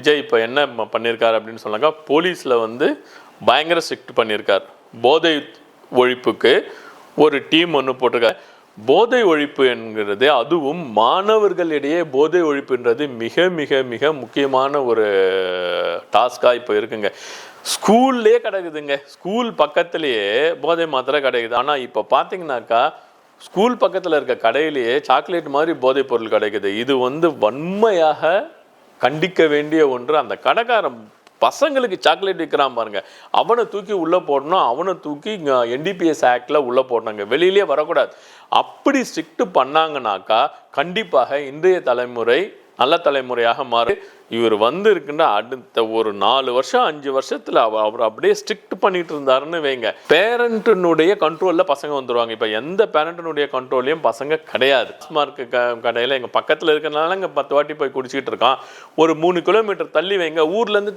விஜய் இப்போ என்ன பண்ணியிருக்காரு அப்படின்னு சொன்னாக்கா, போலீஸில் வந்து பயங்கர ஸ்ட்ரிக்ட் பண்ணியிருக்கார். போதை ஒழிப்புக்கு ஒரு டீம் ஒன்று போட்டிருக்காரு. போதை ஒழிப்பு என்கிறது, அதுவும் மாணவர்களிடையே போதை ஒழிப்புன்றது மிக மிக மிக முக்கியமான ஒரு டாஸ்காக இப்போ இருக்குங்க. ஸ்கூல்லே கிடைக்குதுங்க. ஸ்கூல் பக்கத்துலேயே போதை மாத்திரை கிடைக்குது. ஆனால் இப்போ பார்த்தீங்கன்னாக்கா ஸ்கூல் பக்கத்தில் இருக்க கடையிலேயே சாக்லேட் மாதிரி போதைப் பொருள் கிடைக்குது. இது வந்து வன்மையாக கண்டிக்க வேண்டிய ஒன்று. அந்த கடைக்காரன் பசங்களுக்கு சாக்லேட் விற்கிறான் பாருங்க, அவனை தூக்கி உள்ளே போடணும், அவனை தூக்கி NDPS ஆக்டில் உள்ளே போடணுங்க, வெளியிலே வரக்கூடாது. அப்படி ஸ்ட்ரிக்ட் பண்ணாங்கனாக்கா கண்டிப்பாக இன்றைய தலைமுறை நல்ல தலைமுறையாக மாறு. இவர் வந்து இருக்கின்ற அடுத்த ஒரு 4 வருஷம் 5 வருஷத்தில் அவர் அப்படியே ஸ்ட்ரிக்ட் பண்ணிட்டு இருந்தாருன்னு வைங்க, பேரண்ட்டினுடைய கண்ட்ரோலில் பசங்க வந்துடுவாங்க. இப்போ எந்த பேரண்ட்டினுடைய கண்ட்ரோல்லையும் பசங்க கிடையாது. டாஸ்மார்க் கடையில் எங்கள் பக்கத்தில் இருக்கிறனால இங்கே 10 வாட்டி போய் குடிச்சிக்கிட்டு இருக்கான். ஒரு 3 கிலோமீட்டர் தள்ளி வைங்க, ஊர்லேருந்து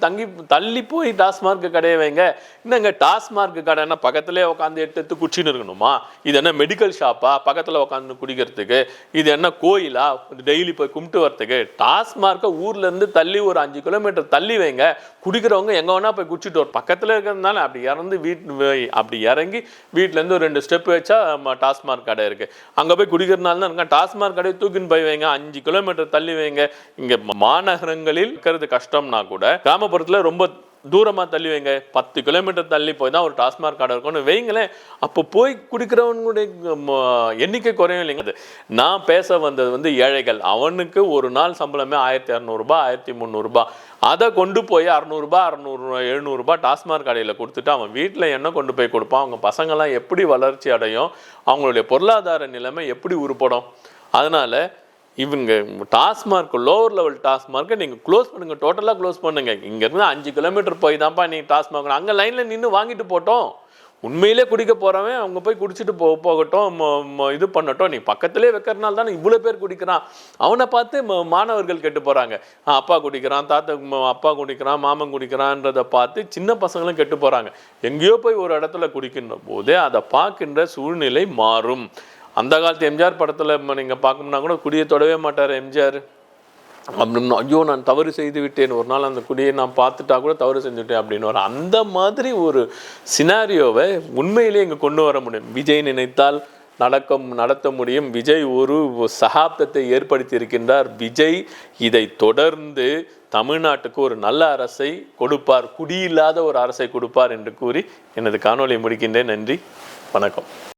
தள்ளி போய் டாஸ்மார்க் கடையை வைங்க. இன்னங்க டாஸ்மார்க் கடைன்னா பக்கத்துலேயே உட்காந்து எடுத்து குடிச்சின்னு இருக்கணுமா? இது என்ன மெடிக்கல் ஷாப்பா பக்கத்தில் உட்காந்து குடிக்கிறதுக்கு? இது என்ன கோயிலா டெய்லி போய் கும்பிட்டு வரத்துக்கு? டாஸ்மார்க்கை ஊர்லேருந்து தள்ளி ஒரு 5 கிலோமீட்டர் தள்ளி வைங்க. குடிக்கிறவங்க எங்கே வேணா போய் குடிச்சிட்டு வரும். பக்கத்தில் இருக்கிறதுனால அப்படி அப்படி இறங்கி வீட்டிலேருந்து ஒரு 2 ஸ்டெப் வச்சா டாஸ்மார்க் கடை இருக்குது, அங்கே போய் குடிக்கிறதுனால தான் இருக்கா. டாஸ்மார்க் கடையை தூக்கின்னு போய் வைங்க, 5 கிலோமீட்டர் தள்ளி வைங்க. இங்கே மாநகரங்களில் இருக்கிறது கஷ்டம்னா கூட கிராமப்புறத்தில் ரொம்ப தூரமாக தள்ளி வைங்க, 10 கிலோமீட்டர் தள்ளி போய் தான் ஒரு டாஸ்மார்க் கடை இருக்கும்னு வைங்களேன். அப்போ போய் குடிக்கிறவனுடைய எண்ணிக்கை குறையும் இல்லைங்க. நான் பேச வந்தது வந்து ஏழைகள். அவனுக்கு ஒரு நாள் சம்பளமே 1200 1300. அதை கொண்டு போய் 600 700 டாஸ்மார்க் கடையில் கொடுத்துட்டு அவன் வீட்டில் என்ன கொண்டு போய் கொடுப்பான்? அவங்க பசங்கள்லாம் எப்படி வளர்ச்சி அடையும்? அவங்களுடைய பொருளாதார நிலைமை எப்படி உருப்படும்? அதனால் இவங்க டாஸ்மார்க் லோவர் லெவல் டாஸ்மார்க்கை நீங்கள் க்ளோஸ் பண்ணுங்கள், டோட்டலாக க்ளோஸ் பண்ணுங்கள். இங்கேருந்து 5 கிலோமீட்டர் போய் தான்ப்பா நீங்கள் டாஸ்மார்க், அங்கே லைனில் நின்று வாங்கிட்டு போட்டோம். உண்மையிலே குடிக்க போகிறவன் அவங்க போய் குடிச்சிட்டு போகட்டும், இது பண்ணட்டும். நீ பக்கத்துலேயே வைக்கிறனால தானே இவ்வளோ பேர் குடிக்கிறான். அவனை பார்த்து மாணவர்கள் கெட்டு போகிறாங்க. அப்பா குடிக்கிறான், அப்பா குடிக்கிறான், மாமன் குடிக்கிறான்றதை பார்த்து சின்ன பசங்களும் கெட்டு போகிறாங்க. எங்கேயோ போய் ஒரு இடத்துல குடிக்கின்ற போதே அதை பார்க்கின்ற சூழ்நிலை மாறும். அந்த காலத்து எம்ஜிஆர் படத்தில் நீங்கள் பார்க்கணும்னா கூட குடியை தொடவே மாட்டார் எம்ஜிஆர். அப்படின்னு ஐயோ நான் தவறு செய்து விட்டேன், ஒரு நாள் அந்த குடியை நான் பார்த்துட்டா கூட தவறு செஞ்சுட்டேன் அப்படின்னு வர அந்த மாதிரி ஒரு சினாரியோவை உண்மையிலேயே இங்கே கொண்டு வர முடியும். விஜய் நினைத்தால் நடத்த முடியும். விஜய் ஒரு சகாப்தத்தை ஏற்படுத்தி இருக்கின்றார். விஜய் இதை தொடர்ந்து தமிழ்நாட்டுக்கு ஒரு நல்ல அரசை கொடுப்பார், குடியில்லாத ஒரு அரசை கொடுப்பார் என்று கூறி எனது காணொலியை முடிக்கின்றேன். நன்றி, வணக்கம்.